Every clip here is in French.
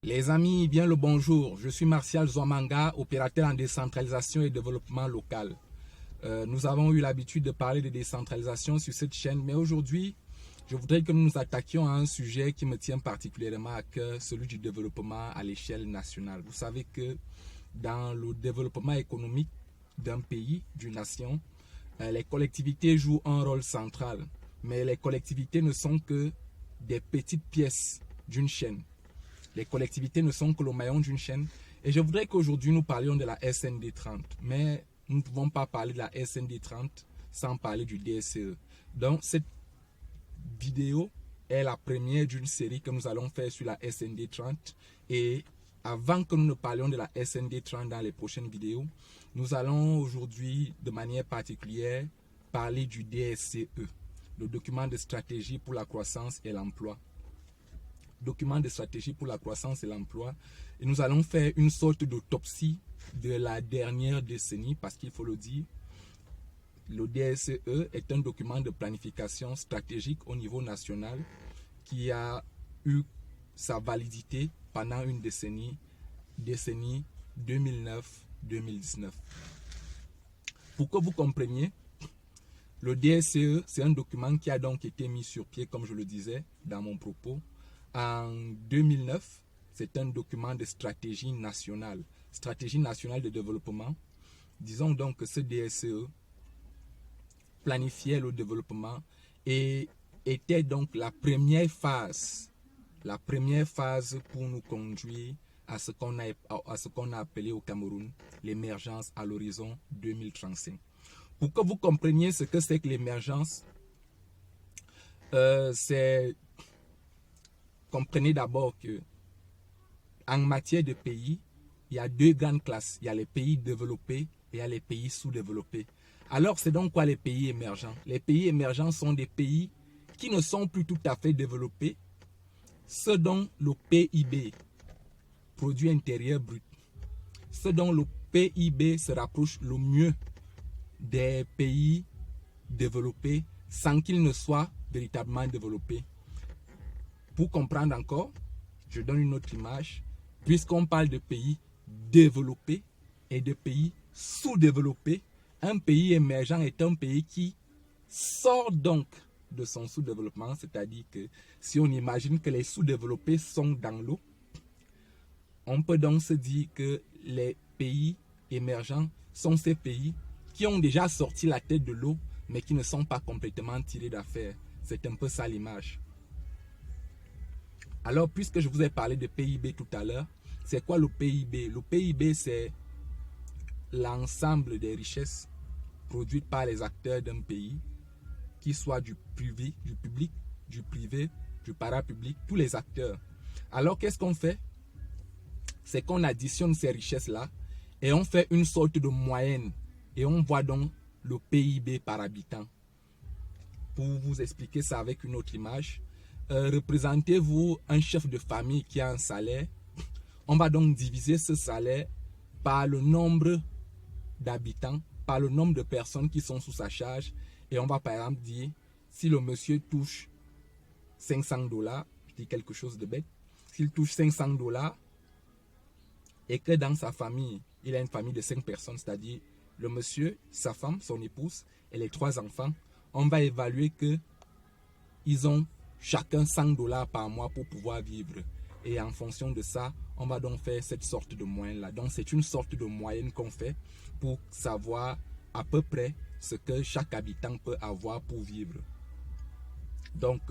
Les amis, bien le bonjour. Je suis Martial Zouamanga, opérateur en décentralisation et développement local. Nous avons eu l'habitude de parler de décentralisation sur cette chaîne, mais aujourd'hui, je voudrais que nous nous attaquions à un sujet qui me tient particulièrement à cœur, celui du développement à l'échelle nationale. Vous savez que dans le développement économique d'un pays, d'une nation, les collectivités jouent un rôle central, mais les collectivités ne sont que des petites pièces d'une chaîne. Les collectivités ne sont que le maillon d'une chaîne. Et je voudrais qu'aujourd'hui nous parlions de la SND 30. Mais nous ne pouvons pas parler de la SND 30 sans parler du DSCE. Donc cette vidéo est la première d'une série que nous allons faire sur la SND 30. Et avant que nous ne parlions de la SND 30 dans les prochaines vidéos, nous allons aujourd'hui de manière particulière parler du DSCE, le document de stratégie pour la croissance et l'emploi. Document de stratégie pour la croissance et l'emploi. Et nous allons faire une sorte d'autopsie de la dernière décennie, parce qu'il faut le dire, le DSCE est un document de planification stratégique au niveau national qui a eu sa validité pendant une décennie 2009-2019. Pour que vous compreniez, le DSCE, c'est un document qui a donc été mis sur pied, comme je le disais dans mon propos, en 2009. C'est un document de stratégie nationale de développement. Disons donc que ce DSCE planifiait le développement et était donc la première phase pour nous conduire à ce qu'on a appelé au Cameroun l'émergence à l'horizon 2035. Pour que vous compreniez ce que c'est que l'émergence, comprenez d'abord que en matière de pays, il y a deux grandes classes. Il y a les pays développés et il y a les pays sous-développés. Alors, c'est donc quoi les pays émergents? Les pays émergents sont des pays qui ne sont plus tout à fait développés, ceux dont le PIB, produit intérieur brut, ceux dont le PIB se rapproche le mieux des pays développés sans qu'ils ne soient véritablement développés. Pour comprendre encore, je donne une autre image. Puisqu'on parle de pays développés et de pays sous-développés, un pays émergent est un pays qui sort donc de son sous-développement, c'est-à-dire que si on imagine que les sous-développés sont dans l'eau, on peut donc se dire que les pays émergents sont ces pays qui ont déjà sorti la tête de l'eau, mais qui ne sont pas complètement tirés d'affaire. C'est un peu ça l'image. Alors, puisque je vous ai parlé de PIB tout à l'heure, c'est quoi le PIB? Le PIB, c'est l'ensemble des richesses produites par les acteurs d'un pays, qu'ils soient du privé, du public, du privé, du parapublic, tous les acteurs. Alors, qu'est-ce qu'on fait? C'est qu'on additionne ces richesses-là et on fait une sorte de moyenne et on voit donc le PIB par habitant. Pour vous expliquer ça avec une autre image, représentez-vous un chef de famille qui a un salaire. On va donc diviser ce salaire par le nombre d'habitants, par le nombre de personnes qui sont sous sa charge. Et on va par exemple dire, si le monsieur touche $500, je dis quelque chose de bête, s'il touche $500 et que dans sa famille, il a une famille de 5 personnes, c'est-à-dire le monsieur, sa femme, son épouse et les 3 enfants, on va évaluer qu'ils ont chacun $100 par mois pour pouvoir vivre. Et en fonction de ça, on va donc faire cette sorte de moyenne-là. Donc, c'est une sorte de moyenne qu'on fait pour savoir à peu près ce que chaque habitant peut avoir pour vivre. Donc,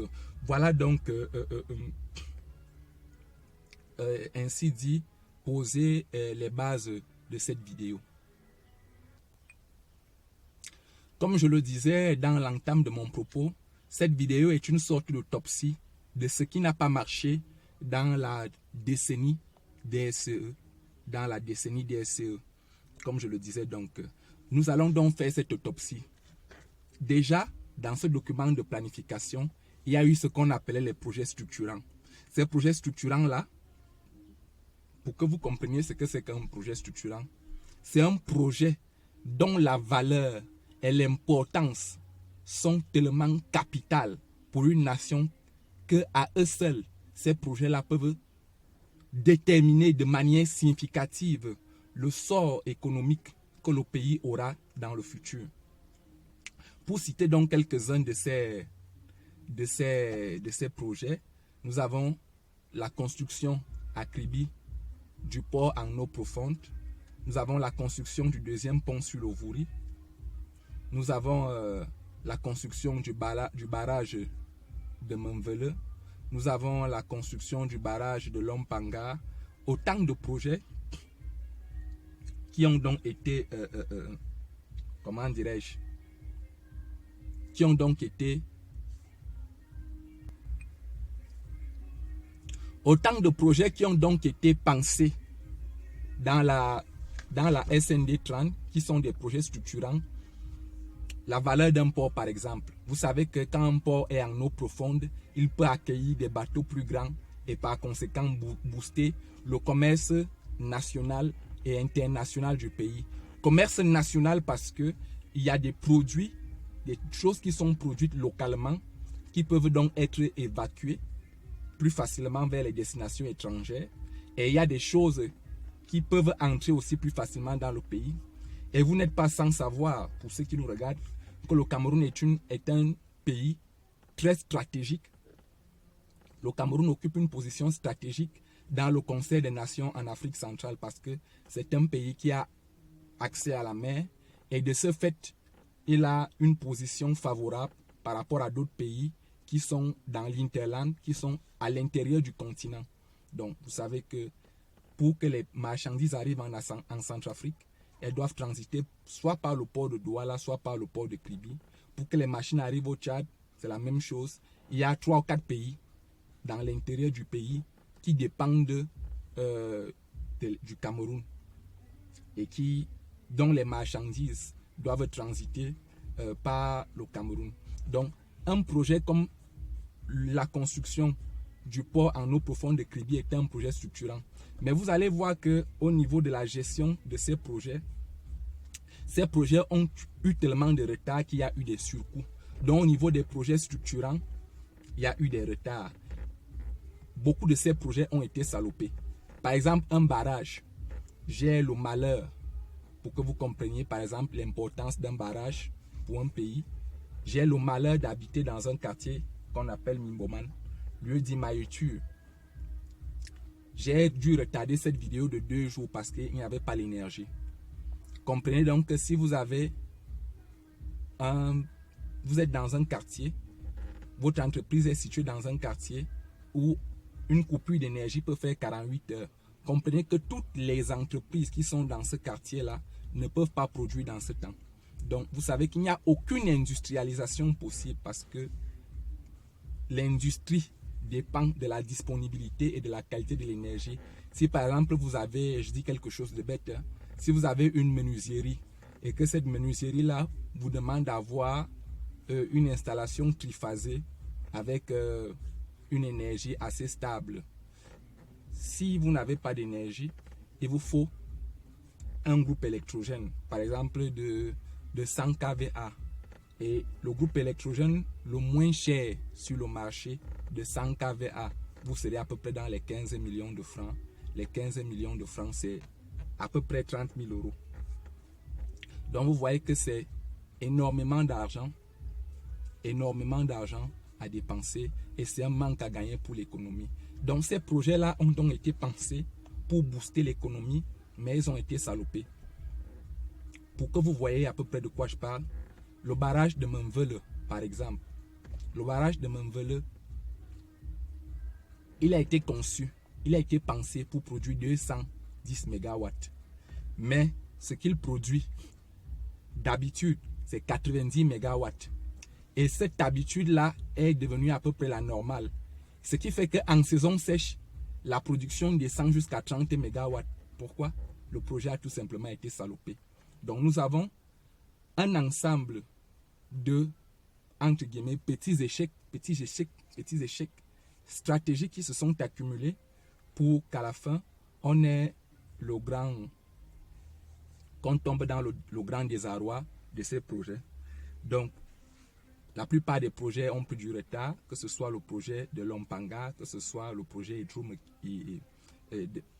voilà donc, ainsi dit, poser les bases de cette vidéo. Comme je le disais dans l'entame de mon propos, cette vidéo est une sorte d'autopsie de ce qui n'a pas marché dans la décennie DSCE. Comme je le disais donc, nous allons donc faire cette autopsie. Déjà, dans ce document de planification, il y a eu ce qu'on appelait les projets structurants. Ces projets structurants-là, pour que vous compreniez ce que c'est qu'un projet structurant, c'est un projet dont la valeur et l'importance sont tellement capitales pour une nation que à eux seuls, ces projets-là peuvent déterminer de manière significative le sort économique que le pays aura dans le futur. Pour citer donc quelques-uns de ces projets, nous avons la construction à Kribi du port en eau profonde. Nous avons la construction du deuxième pont sur l'Ovouri. Nous avons la construction du barrage de Menvele. Nous avons la construction du barrage de Lompanga. Autant de projets qui ont donc été, comment dirais-je, qui ont donc été autant de projets qui ont donc été pensés dans la SND 30, qui sont des projets structurants. La valeur d'un port, par exemple. Vous savez que quand un port est en eau profonde, il peut accueillir des bateaux plus grands et par conséquent booster le commerce national et international du pays. Commerce national parce qu'il y a des produits, des choses qui sont produites localement, qui peuvent donc être évacuées plus facilement vers les destinations étrangères. Et il y a des choses qui peuvent entrer aussi plus facilement dans le pays. Et vous n'êtes pas sans savoir, pour ceux qui nous regardent, que le Cameroun est un pays très stratégique. Le Cameroun occupe une position stratégique dans le Conseil des Nations en Afrique centrale parce que c'est un pays qui a accès à la mer et de ce fait, il a une position favorable par rapport à d'autres pays qui sont dans l'interland, qui sont à l'intérieur du continent. Donc, vous savez que pour que les marchandises arrivent en Centrafrique, elles doivent transiter soit par le port de Douala, soit par le port de Kribi. Pour que les machines arrivent au Tchad, c'est la même chose. Il y a 3 ou 4 pays dans l'intérieur du pays qui dépendent du Cameroun et dont les marchandises doivent transiter par le Cameroun. Donc, un projet comme la construction du port en eau profonde de Kribi est un projet structurant. Mais vous allez voir qu'au niveau de la gestion de ces projets ont eu tellement de retard qu'il y a eu des surcoûts. Donc au niveau des projets structurants, il y a eu des retards. Beaucoup de ces projets ont été salopés. Par exemple, un barrage. J'ai le malheur, pour que vous compreniez par exemple l'importance d'un barrage pour un pays, j'ai le malheur d'habiter dans un quartier qu'on appelle Mimboman, lieu d'immaïture. J'ai dû retarder cette vidéo de 2 jours parce qu'il n'y avait pas l'énergie. Comprenez donc que si vous êtes dans un quartier, votre entreprise est située dans un quartier où une coupure d'énergie peut faire 48 heures. Comprenez que toutes les entreprises qui sont dans ce quartier-là ne peuvent pas produire dans ce temps. Donc, vous savez qu'il n'y a aucune industrialisation possible parce que l'industrie dépend de la disponibilité et de la qualité de l'énergie. Si par exemple vous avez, je dis quelque chose de bête, hein, si vous avez une menuiserie et que cette menuiserie-là vous demande d'avoir une installation triphasée avec une énergie assez stable. Si vous n'avez pas d'énergie, il vous faut un groupe électrogène, par exemple de 100 kVA. Et le groupe électrogène le moins cher sur le marché de 100 kVA, vous serez à peu près dans les 15 millions de francs. Les 15 millions de francs, c'est à peu près 30 000 euros. Donc vous voyez que c'est énormément d'argent à dépenser et c'est un manque à gagner pour l'économie. Donc ces projets-là ont donc été pensés pour booster l'économie, mais ils ont été salopés. Pour que vous voyez à peu près de quoi je parle, le barrage de Menvele, par exemple, le barrage de Menvele, il a été conçu, il a été pensé pour produire 210 MW. Mais ce qu'il produit, d'habitude, c'est 90 MW. Et cette habitude-là est devenue à peu près la normale. Ce qui fait qu'en saison sèche, la production descend jusqu'à 30 MW. Pourquoi? Le projet a tout simplement été salopé. Donc nous avons un ensemble de, entre guillemets, petits échecs stratégiques qui se sont accumulés pour qu'à la fin, qu'on tombe dans le grand désarroi de ces projets. Donc, la plupart des projets ont pris du retard, que ce soit le projet de Lompanga, que ce soit le projet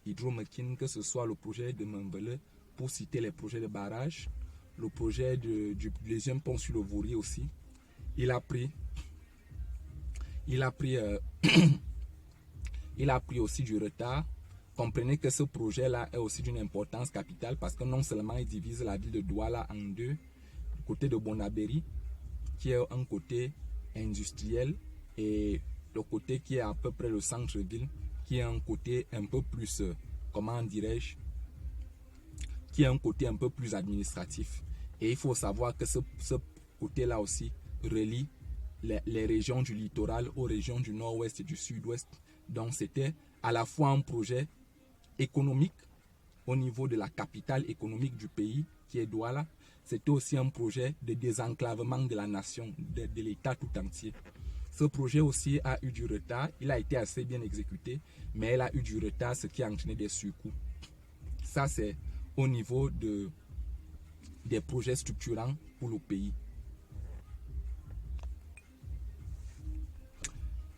hydroméquines, que ce soit le projet de Mambele, pour citer les projets de barrage, le projet du deuxième pont sur le Vourier aussi. Il a pris aussi du retard. Comprenez que ce projet-là est aussi d'une importance capitale parce que non seulement il divise la ville de Douala en deux, du côté de Bonaberi, qui est un côté industriel, et le côté qui est à peu près le centre-ville, qui est un côté un peu plus, comment dirais-je, qui est un côté un peu plus administratif. Et il faut savoir que ce côté-là aussi relie les régions du littoral aux régions du nord-ouest et du sud-ouest. Donc c'était à la fois un projet économique au niveau de la capitale économique du pays, qui est Douala. C'était aussi un projet de désenclavement de la nation, de l'État tout entier. Ce projet aussi a eu du retard. Il a été assez bien exécuté, mais il a eu du retard, ce qui a entraîné des surcoûts. Ça, c'est au niveau des projets structurants pour le pays.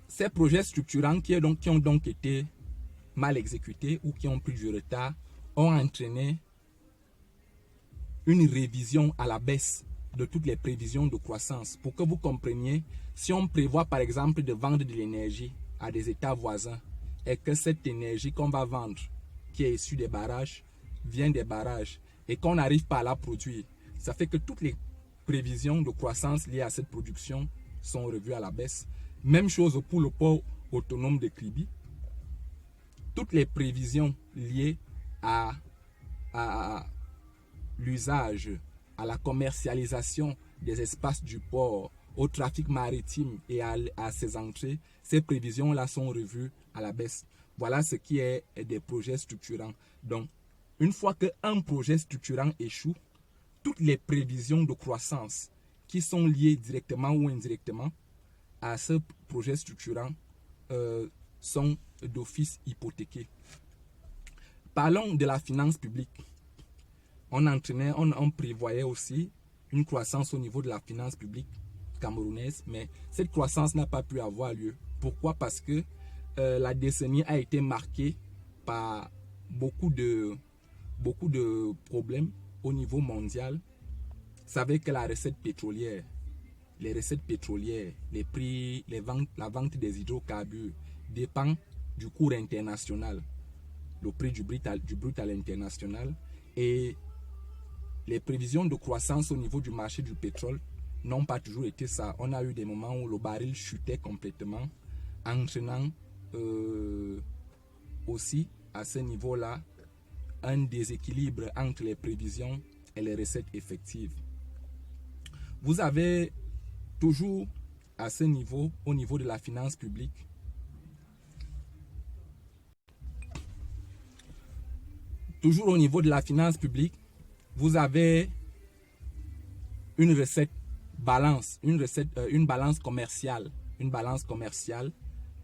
Ces projets structurants qui ont donc été mal exécutés ou qui ont pris du retard ont entraîné une révision à la baisse de toutes les prévisions de croissance. Pour que vous compreniez, si on prévoit par exemple de vendre de l'énergie à des États voisins et que cette énergie qu'on va vendre, qui est issue des barrages, vient des barrages et qu'on n'arrive pas à la produire, ça fait que toutes les prévisions de croissance liées à cette production sont revues à la baisse. Même chose pour le port autonome de Kribi. Toutes les prévisions liées à l'usage, à la commercialisation des espaces du port, au trafic maritime et à ses entrées, ces prévisions-là sont revues à la baisse. Voilà ce qui est des projets structurants. Donc, une fois qu'un projet structurant échoue, toutes les prévisions de croissance qui sont liées directement ou indirectement à ce projet structurant sont d'office hypothéquées. Parlons de la finance publique. On prévoyait aussi une croissance au niveau de la finance publique camerounaise, mais cette croissance n'a pas pu avoir lieu. Pourquoi? Parce que la décennie a été marquée par beaucoup de problèmes au niveau mondial. Vous savez que la recette pétrolière, les recettes pétrolières, les prix, la vente des hydrocarbures dépend du cours international, le prix du brut à l'international, et les prévisions de croissance au niveau du marché du pétrole n'ont pas toujours été ça. On a eu des moments où le baril chutait complètement, entraînant aussi à ce niveau-là un déséquilibre entre les prévisions et les recettes effectives. Vous avez toujours à ce niveau, au niveau de la finance publique, toujours au niveau de la finance publique, vous avez une balance commerciale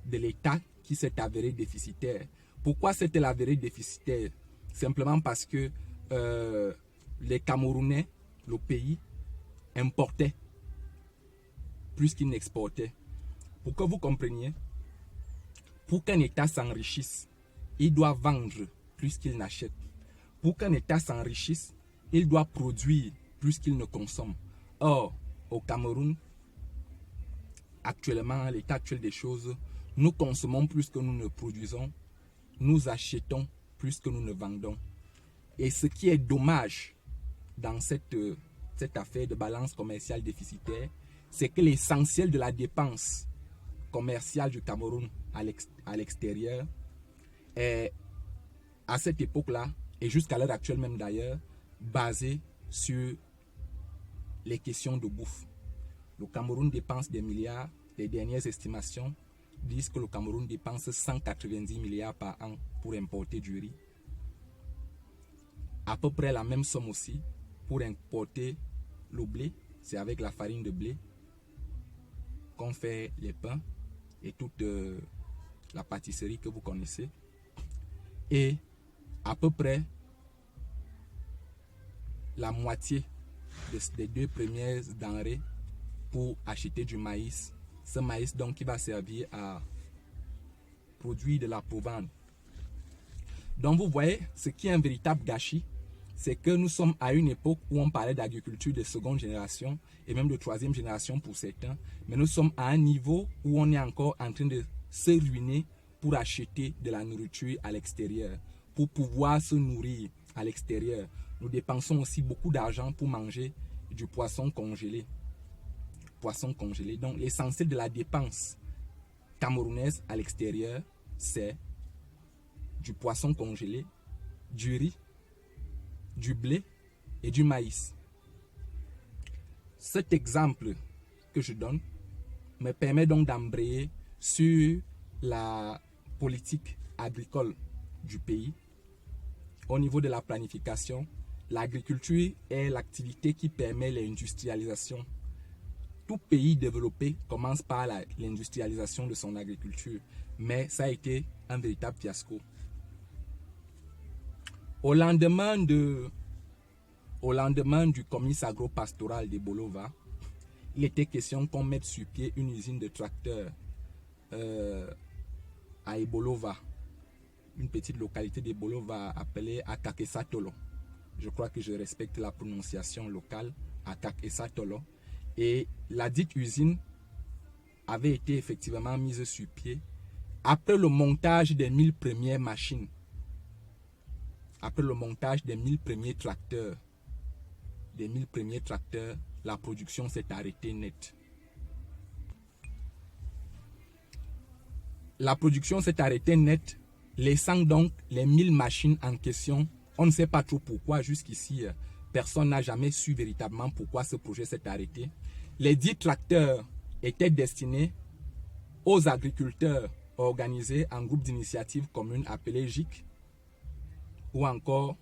de l'État qui s'est avérée déficitaire. Pourquoi s'est-elle avérée déficitaire? Simplement parce que les Camerounais, le pays, importaient plus qu'ils n'exportaient. Pour que vous compreniez, pour qu'un État s'enrichisse, il doit vendre plus qu'il n'achète. Pour qu'un État s'enrichisse, il doit produire plus qu'il ne consomme. Or, au Cameroun, actuellement, à l'état actuel des choses, nous consommons plus que nous ne produisons, nous achetons plus que nous ne vendons. Et ce qui est dommage dans cette affaire de balance commerciale déficitaire, c'est que l'essentiel de la dépense commerciale du Cameroun à l'extérieur est, à cette époque-là, et jusqu'à l'heure actuelle même d'ailleurs, basé sur les questions de bouffe. Le Cameroun dépense des milliards. Les dernières estimations disent que le Cameroun dépense 190 milliards par an pour importer du riz. À peu près la même somme aussi pour importer le blé. C'est avec la farine de blé qu'on fait les pains et toute la pâtisserie que vous connaissez. Et à peu près la moitié des deux premières denrées pour acheter du maïs. Ce maïs donc qui va servir à produire de la provende. Donc vous voyez, ce qui est un véritable gâchis, c'est que nous sommes à une époque où on parlait d'agriculture de seconde génération et même de troisième génération pour certains, mais nous sommes à un niveau où on est encore en train de se ruiner pour acheter de la nourriture à l'extérieur, pour pouvoir se nourrir à l'extérieur. Nous dépensons aussi beaucoup d'argent pour manger du poisson congelé. Donc l'essentiel de la dépense camerounaise à l'extérieur, c'est du poisson congelé, du riz, du blé et du maïs. Cet exemple que je donne me permet donc d'embrayer sur la politique agricole du pays. Au niveau de la planification, l'agriculture est l'activité qui permet l'industrialisation. Tout pays développé commence par l'industrialisation de son agriculture, mais ça a été un véritable fiasco. Au lendemain du comice agro-pastoral de Bolova, il était question qu'on mette sur pied une usine de tracteurs à Ebolova, une petite localité de Bolova appelée Akakesatolo. Je crois que je respecte la prononciation locale, Akakesatolo. Et la dite usine avait été effectivement mise sur pied après le montage des 1000 premières machines. Après le montage des 1000 premiers tracteurs, la production s'est arrêtée net. La production s'est arrêtée net, laissant donc les 1000 machines en question. On ne sait pas trop pourquoi, jusqu'ici, personne n'a jamais su véritablement pourquoi ce projet s'est arrêté. Les 10 tracteurs étaient destinés aux agriculteurs organisés en groupe d'initiative commune appelé GIC, ou encore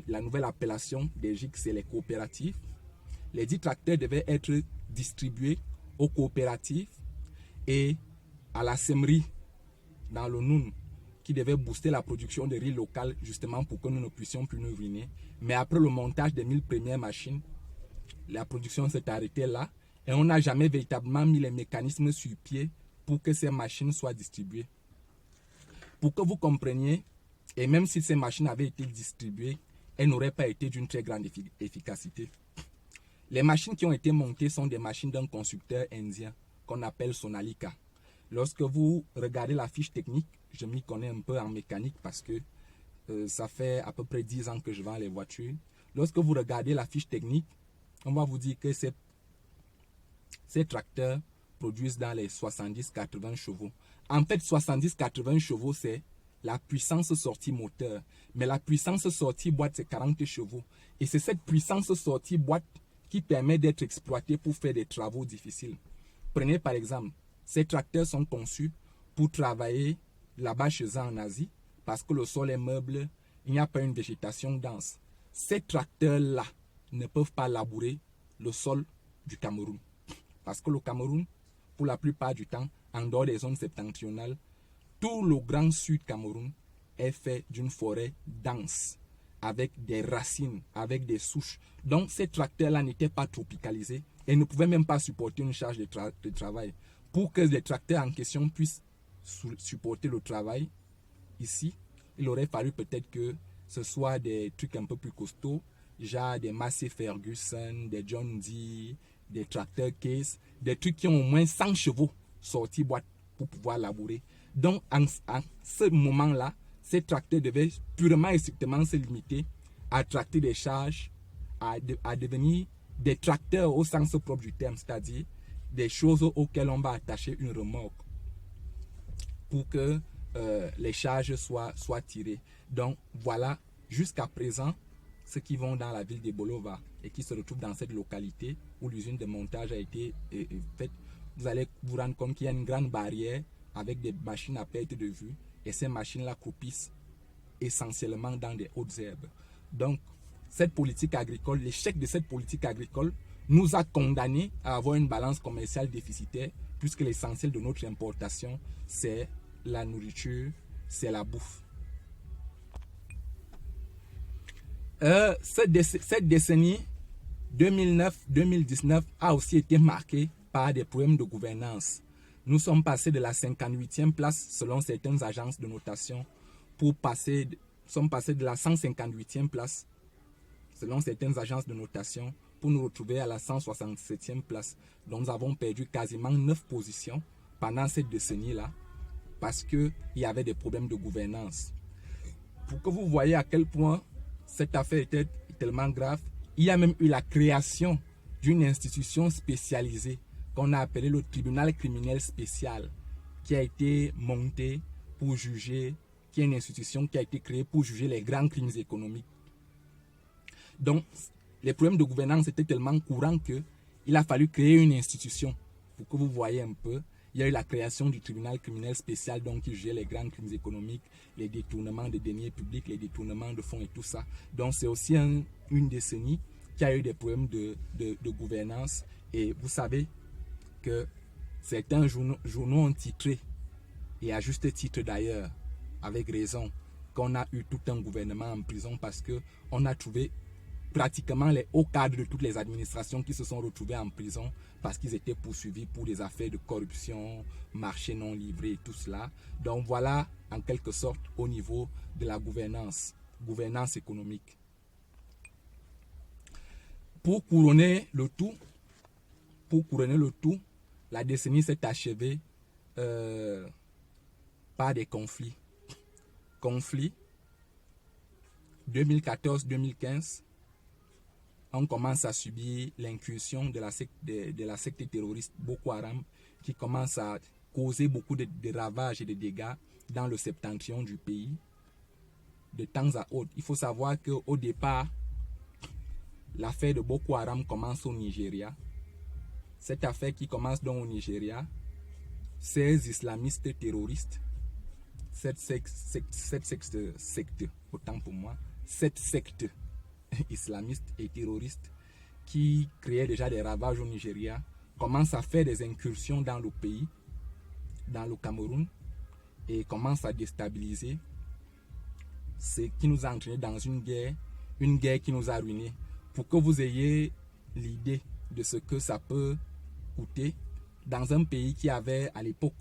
la nouvelle appellation des GIC, c'est les coopératives. Les 10 tracteurs devaient être distribués aux coopératives et à la semerie dans le Noun, qui devait booster la production de riz local justement pour que nous ne puissions plus nous ruiner. Mais après le montage des 1000 premières machines, la production s'est arrêtée là et on n'a jamais véritablement mis les mécanismes sur pied pour que ces machines soient distribuées. Pour que vous compreniez, et même si ces machines avaient été distribuées, elles n'auraient pas été d'une très grande efficacité. Les machines qui ont été montées sont des machines d'un constructeur indien qu'on appelle Sonalika. Lorsque vous regardez la fiche technique, je m'y connais un peu en mécanique parce que ça fait à peu près 10 ans que je vends les voitures. Lorsque vous regardez la fiche technique, on va vous dire que ces tracteurs produisent dans les 70-80 chevaux. En fait, 70-80 chevaux, c'est la puissance sortie moteur. Mais la puissance sortie boîte, c'est 40 chevaux. Et c'est cette puissance sortie boîte qui permet d'être exploitée pour faire des travaux difficiles. Prenez par exemple, ces tracteurs sont conçus pour travailler là-bas chez eux en Asie, parce que le sol est meuble, il n'y a pas une végétation dense. Ces tracteurs-là ne peuvent pas labourer le sol du Cameroun. Parce que le Cameroun, pour la plupart du temps, en dehors des zones septentrionales, tout le grand sud Cameroun est fait d'une forêt dense, avec des racines, avec des souches. Donc ces tracteurs-là n'étaient pas tropicalisés et ne pouvaient même pas supporter une charge de travail. Pour que les tracteurs en question puissent supporter le travail, ici, il aurait fallu peut-être que ce soit des trucs un peu plus costauds, genre des Massey Ferguson, des John Deere, des tracteurs Case, des trucs qui ont au moins 100 chevaux sortis boîte pour pouvoir labourer. Donc, en ce moment-là, ces tracteurs devaient purement et strictement se limiter à tracter des charges, à devenir des tracteurs au sens propre du terme, c'est-à-dire des choses auxquelles on va attacher une remorque pour que les charges soient tirées. Donc, voilà, jusqu'à présent, ceux qui vont dans la ville de Bolova et qui se retrouvent dans cette localité où l'usine de montage a été faite, vous allez vous rendre compte qu'il y a une grande barrière avec des machines à perte de vue et ces machines-là croupissent essentiellement dans des hautes herbes. Donc, cette politique agricole, l'échec de cette politique agricole nous a condamnés à avoir une balance commerciale déficitaire puisque l'essentiel de notre importation, c'est la nourriture, c'est la bouffe. Cette décennie 2009-2019 a aussi été marquée par des problèmes de gouvernance. Nous sommes passés de la 58e place selon certaines agences de notation pour passer sommes passés de la 158e place, selon certaines agences de notation, pour nous retrouver à la 167e place. Donc nous avons perdu quasiment 9 positions pendant cette décennie-là, parce qu'il y avait des problèmes de gouvernance. Pour que vous voyez à quel point cette affaire était tellement grave, il y a même eu la création d'une institution spécialisée qu'on a appelée le tribunal criminel spécial, qui a été montée pour juger, qui est une institution qui a été créée pour juger les grands crimes économiques. Donc, les problèmes de gouvernance étaient tellement courants qu'il a fallu créer une institution. Pour que vous voyez un peu, il y a eu la création du tribunal criminel spécial, donc qui jugeait les grands crimes économiques, les détournements de deniers publics, les détournements de fonds et tout ça. Donc, c'est aussi une décennie qui a eu des problèmes de gouvernance. Et vous savez que certains journaux ont titré, et à juste titre d'ailleurs, avec raison, qu'on a eu tout un gouvernement en prison parce qu'on a trouvé pratiquement les hauts cadres de toutes les administrations qui se sont retrouvés en prison parce qu'ils étaient poursuivis pour des affaires de corruption, marché non livré et tout cela. Donc voilà en quelque sorte au niveau de la gouvernance économique. Pour couronner le tout, la décennie s'est achevée par des conflits. Conflits 2014-2015, on commence à subir l'incursion de la secte terroriste Boko Haram qui commence à causer beaucoup de ravages et de dégâts dans le septentrion du pays de temps à autre. Il faut savoir qu'au départ, l'affaire de Boko Haram commence au Nigeria. Cette affaire qui commence donc au Nigeria, ces islamistes terroristes, cette secte islamiste et terroriste qui créait déjà des ravages au Nigeria, commence à faire des incursions dans le pays, dans le Cameroun, et commence à déstabiliser, ce qui nous a entraîné dans une guerre qui nous a ruinés. Pour que vous ayez l'idée de ce que ça peut coûter, dans un pays qui avait à l'époque,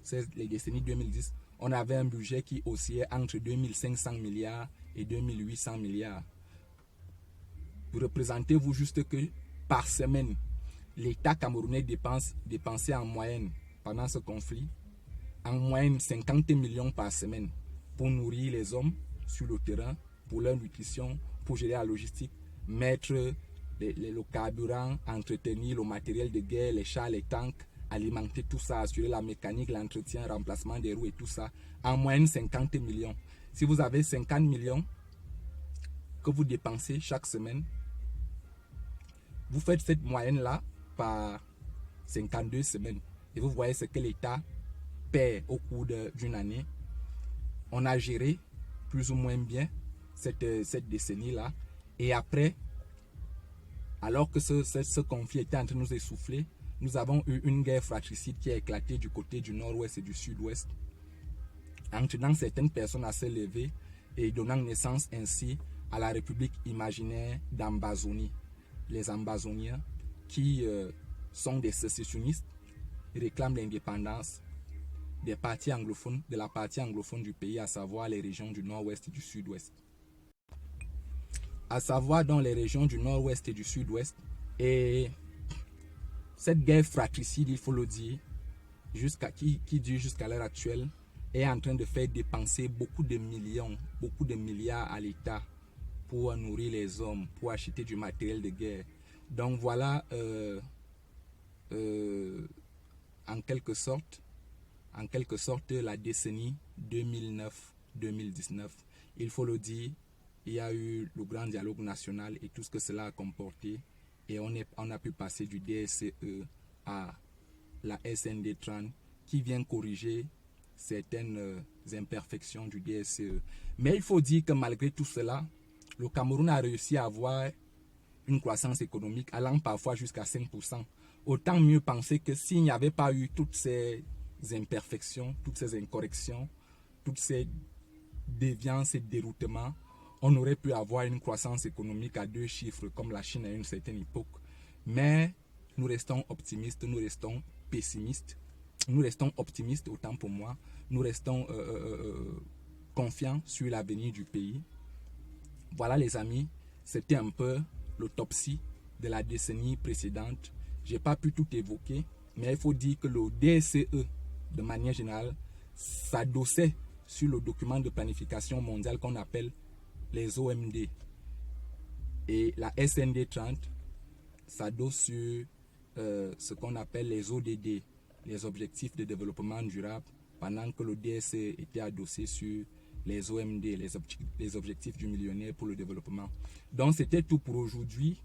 c'est les décennies 2010, on avait un budget qui oscillait entre 2500 milliards et 2800 milliards. Représentez-vous juste que par semaine, l'État camerounais dépensait en moyenne, pendant ce conflit, en moyenne 50 millions par semaine pour nourrir les hommes sur le terrain, pour leur nutrition, pour gérer la logistique, mettre le carburant, entretenir le matériel de guerre, les chars, les tanks, alimenter tout ça, assurer la mécanique, l'entretien, remplacement des roues et tout ça, en moyenne 50 millions. Si vous avez 50 millions que vous dépensez chaque semaine, vous faites cette moyenne-là par 52 semaines et vous voyez ce que l'État perd au cours d'une année. On a géré plus ou moins bien cette décennie-là. Et après, alors que ce conflit était en train de nous essouffler, nous avons eu une guerre fratricide qui a éclaté du côté du nord-ouest et du sud-ouest, entraînant certaines personnes à se lever et donnant naissance ainsi à la République imaginaire d'Ambazonie. Les Ambazoniens qui sont des sécessionnistes, réclament l'indépendance de la partie anglophone du pays, à savoir les régions du nord-ouest et du sud-ouest. À savoir dans les régions du nord-ouest et du sud-ouest. Et cette guerre fratricide, il faut le dire, qui dure jusqu'à l'heure actuelle, est en train de faire dépenser beaucoup de millions, beaucoup de milliards à l'État pour nourrir les hommes, pour acheter du matériel de guerre. Donc voilà, en quelque sorte, la décennie 2009-2019. Il faut le dire, il y a eu le grand dialogue national et tout ce que cela a comporté. Et on a pu passer du DSCE à la SND 30 qui vient corriger certaines imperfections du DSCE. Mais il faut dire que malgré tout cela, le Cameroun a réussi à avoir une croissance économique allant parfois jusqu'à 5%. Autant mieux penser que s'il n'y avait pas eu toutes ces imperfections, toutes ces incorrections, toutes ces déviances et déroutements, on aurait pu avoir une croissance économique à 2 chiffres comme la Chine à une certaine époque. Mais nous restons optimistes, nous restons pessimistes, nous restons optimistes autant pour moi, nous restons confiant sur l'avenir du pays. Voilà les amis, c'était un peu l'autopsie de la décennie précédente. Je n'ai pas pu tout évoquer, mais il faut dire que le DSCE, de manière générale, s'adossait sur le document de planification mondiale qu'on appelle les OMD. Et la SND 30 s'adosse sur ce qu'on appelle les ODD, les objectifs de développement durable, pendant que le DSCE était adossé sur les OMD, les objectifs du millénaire pour le développement. Donc c'était tout pour aujourd'hui.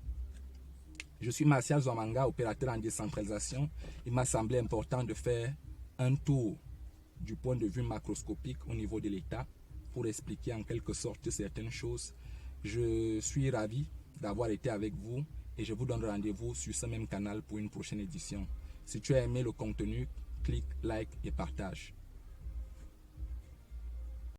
Je suis Martial Zwamanga, opérateur en décentralisation. Il m'a semblé important de faire un tour du point de vue macroscopique au niveau de l'État pour expliquer en quelque sorte certaines choses. Je suis ravi d'avoir été avec vous et je vous donne rendez-vous sur ce même canal pour une prochaine édition. Si tu as aimé le contenu, clique, like et partage.